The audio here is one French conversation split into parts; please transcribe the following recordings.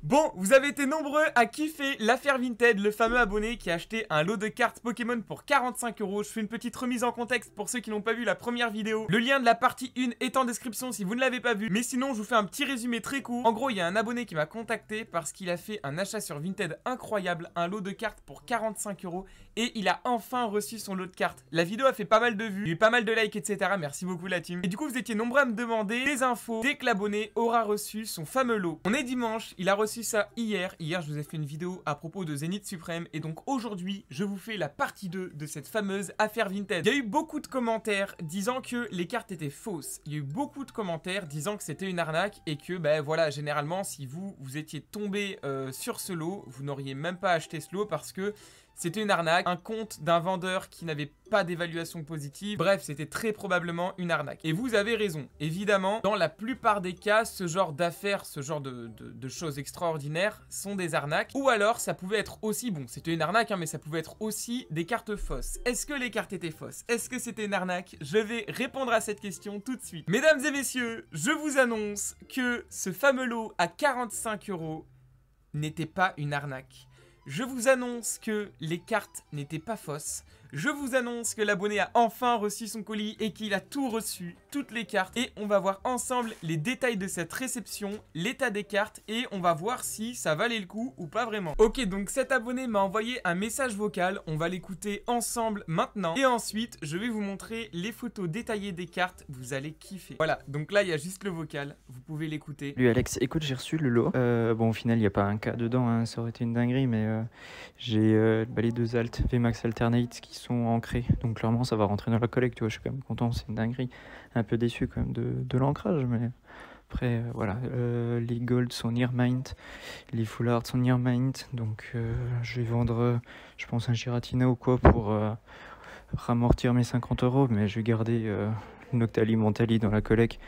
Bon, vous avez été nombreux à kiffer l'affaire Vinted, le fameux abonné qui a acheté un lot de cartes Pokémon pour 45 €. Je fais une petite remise en contexte pour ceux qui n'ont pas vu la première vidéo. Le lien de la partie 1 est en description si vous ne l'avez pas vu. Mais sinon, je vous fais un petit résumé très court. En gros, il y a un abonné qui m'a contacté parce qu'il a fait un achat sur Vinted incroyable, un lot de cartes pour 45 € et il a enfin reçu son lot de cartes. La vidéo a fait pas mal de vues, il y a eu pas mal de likes, etc. Merci beaucoup la team. Et du coup, vous étiez nombreux à me demander des infos dès que l'abonné aura reçu son fameux lot. On est dimanche, il a reçu ça hier. Hier, je vous ai fait une vidéo à propos de Zénith Suprême. Et donc aujourd'hui, je vous fais la partie 2 de cette fameuse affaire Vinted. Il y a eu beaucoup de commentaires disant que les cartes étaient fausses. Il y a eu beaucoup de commentaires disant que c'était une arnaque et que, ben voilà, généralement, si vous étiez tombé sur ce lot, vous n'auriez même pas acheté ce lot parce que c'était une arnaque, un compte d'un vendeur qui n'avait pas d'évaluation positive. Bref, c'était très probablement une arnaque. Et vous avez raison. Évidemment, dans la plupart des cas, ce genre d'affaires, ce genre de choses extraordinaires sont des arnaques. Ou alors, ça pouvait être aussi, bon, c'était une arnaque, hein, mais ça pouvait être aussi des cartes fausses. Est-ce que les cartes étaient fausses? Est-ce que c'était une arnaque? Je vais répondre à cette question tout de suite. Mesdames et messieurs, je vous annonce que ce fameux lot à 45 € n'était pas une arnaque. Je vous annonce que les cartes n'étaient pas fausses. Je vous annonce que l'abonné a enfin reçu son colis et qu'il a tout reçu, toutes les cartes. Et on va voir ensemble les détails de cette réception, l'état des cartes et on va voir si ça valait le coup ou pas vraiment. Ok, donc cet abonné m'a envoyé un message vocal. On va l'écouter ensemble maintenant. Et ensuite, je vais vous montrer les photos détaillées des cartes. Vous allez kiffer. Voilà, donc là, il y a juste le vocal. Vous pouvez l'écouter. Lui Alex, écoute, j'ai reçu le lot. Bon, au final, il n'y a pas un cas dedans, hein, ça aurait été une dinguerie, mais j'ai les deux alt VMAX Alternate qui sont ancrés. Donc clairement, ça va rentrer dans la collecte, tu vois, je suis quand même content, c'est une dinguerie. Un peu déçu quand même de l'ancrage, mais après, voilà. Les golds sont near mint, les full art sont near mint, donc je vais vendre, je pense, un Giratina ou quoi pour ramortir mes 50 €, mais je vais garder Noctali, Montali dans la collecte.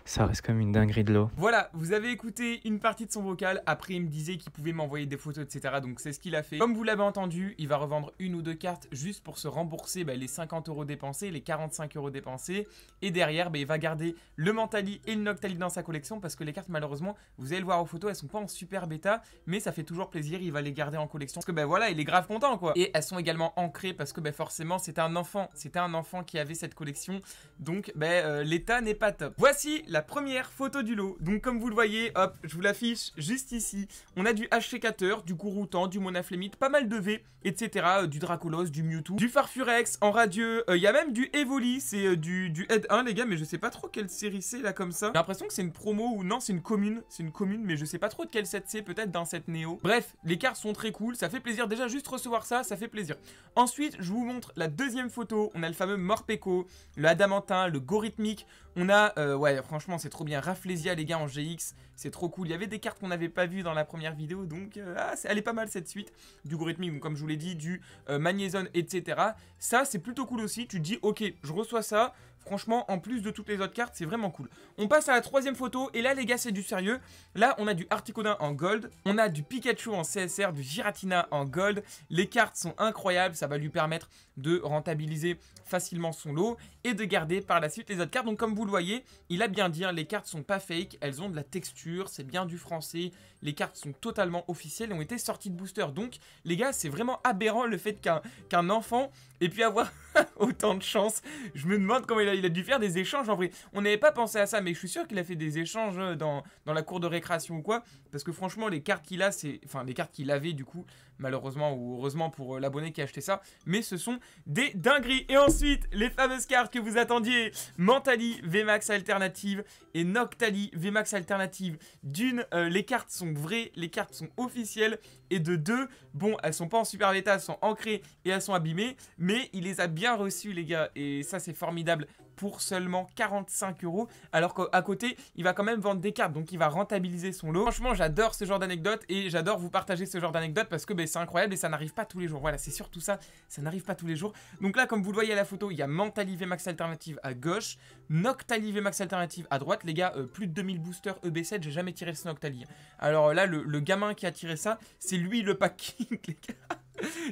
Ça reste comme une dinguerie de lot. Voilà, vous avez écouté une partie de son vocal. Après, il me disait qu'il pouvait m'envoyer des photos, etc. Donc, c'est ce qu'il a fait. Comme vous l'avez entendu, il va revendre une ou deux cartes juste pour se rembourser les 50 € dépensés, les 45 € dépensés. Et derrière, il va garder le Mentali et le Noctali dans sa collection parce que les cartes, malheureusement, vous allez le voir aux photos, elles sont pas en super bêta, mais ça fait toujours plaisir. Il va les garder en collection parce que, voilà, il est grave content, quoi. Et elles sont également ancrées parce que, forcément, c'était un enfant. C'était un enfant qui avait cette collection. Donc, l'état n'est pas top. Voici la première photo du lot. Donc comme vous le voyez, hop, je vous l'affiche juste ici. On a du H-Sécateur, du Gouroutan, du Monaflémite, pas mal de V, etc. Du Dracolos, du Mewtwo, du Farfurex en radieux. Il y a même du Evoli, c'est du Head 1 les gars, mais je sais pas trop quelle série c'est là comme ça. J'ai l'impression que c'est une promo ou non, c'est une commune. C'est une commune, mais je sais pas trop de quel set c'est, peut-être d'un set Néo. Bref, les cartes sont très cool, ça fait plaisir. Déjà juste recevoir ça, ça fait plaisir. Ensuite, je vous montre la deuxième photo. On a le fameux Morpeko, le Adamantin, le Gorhythmique. On a, ouais, franchement, c'est trop bien. Rafflesia, les gars, en GX, c'est trop cool. Il y avait des cartes qu'on n'avait pas vues dans la première vidéo, donc elle est pas mal cette suite. Du Gorhythmique, donc, comme je vous l'ai dit, du Magnézone, etc. Ça, c'est plutôt cool aussi. Tu te dis, ok, je reçois ça. Franchement, en plus de toutes les autres cartes, c'est vraiment cool. On passe à la troisième photo, et là, les gars, c'est du sérieux. Là, on a du Articodin en gold, on a du Pikachu en CSR, du Giratina en gold. Les cartes sont incroyables, ça va lui permettre de rentabiliser facilement son lot et de garder par la suite les autres cartes. Donc, comme vous le voyez, il a bien dit, hein, les cartes sont pas fake, elles ont de la texture, c'est bien du français. Les cartes sont totalement officielles et ont été sorties de booster. Donc, les gars, c'est vraiment aberrant le fait qu'un enfant ait pu avoir autant de chance. Je me demande comment il a dû faire des échanges en vrai. On n'avait pas pensé à ça, mais je suis sûr qu'il a fait des échanges dans la cour de récréation ou quoi. Parce que franchement, les cartes qu'il a, enfin, les cartes qu'il avait du coup, malheureusement ou heureusement pour l'abonné qui a acheté ça. Mais ce sont des dingueries. Et ensuite, les fameuses cartes que vous attendiez. Mentali VMAX Alternative et Noctali VMAX Alternative. D'une, les cartes sont vraies, les cartes sont officielles. Et de deux, bon, elles sont pas en super bêta, elles sont ancrées et elles sont abîmées. Mais il les a bien reçues, les gars. Et ça, c'est formidable. Pour seulement 45 €, alors qu'à côté, il va quand même vendre des cartes, donc il va rentabiliser son lot. Franchement, j'adore ce genre d'anecdote et j'adore vous partager ce genre d'anecdote parce que c'est incroyable et ça n'arrive pas tous les jours. Voilà, c'est surtout ça, ça n'arrive pas tous les jours. Donc là, comme vous le voyez à la photo, il y a Mentali VMAX Alternative à gauche, Noctali VMAX Alternative à droite. Les gars, plus de 2000 boosters EB7, j'ai jamais tiré ce Noctali. Alors là, le gamin qui a tiré ça, c'est lui le pack king, les gars.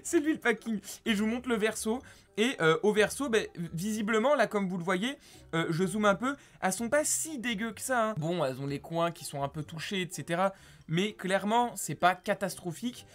C'est lui le packing. Et je vous montre le verso. Et au verso, bah, visiblement, là, comme vous le voyez, je zoome un peu, elles sont pas si dégueu que ça. Hein. Bon, elles ont les coins qui sont un peu touchés, etc. Mais clairement, c'est pas catastrophique.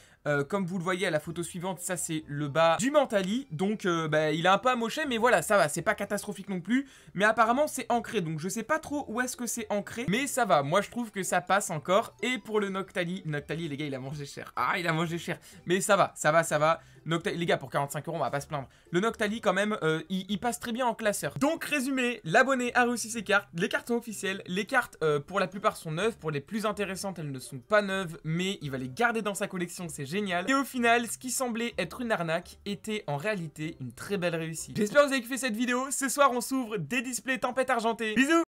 Comme vous le voyez à la photo suivante, ça c'est le bas du Mentally. Donc bah, il est un peu amoché, mais voilà, ça va, c'est pas catastrophique non plus. Mais apparemment c'est ancré, donc je sais pas trop où est-ce que c'est ancré. Mais ça va, moi je trouve que ça passe encore. Et pour le Noctali, les gars, il a mangé cher. Ah, il a mangé cher. Mais ça va, ça va, ça va. Noctali, les gars, pour 45 €, on va pas se plaindre. Le Noctali, quand même, il passe très bien en classeur. Donc, résumé, l'abonné a réussi ses cartes. Les cartes sont officielles. Les cartes, pour la plupart, sont neuves. Pour les plus intéressantes, elles ne sont pas neuves. Mais il va les garder dans sa collection, c'est génial. Et au final, ce qui semblait être une arnaque était en réalité une très belle réussite. J'espère que vous avez kiffé cette vidéo. Ce soir, on s'ouvre des displays tempête argentée. Bisous!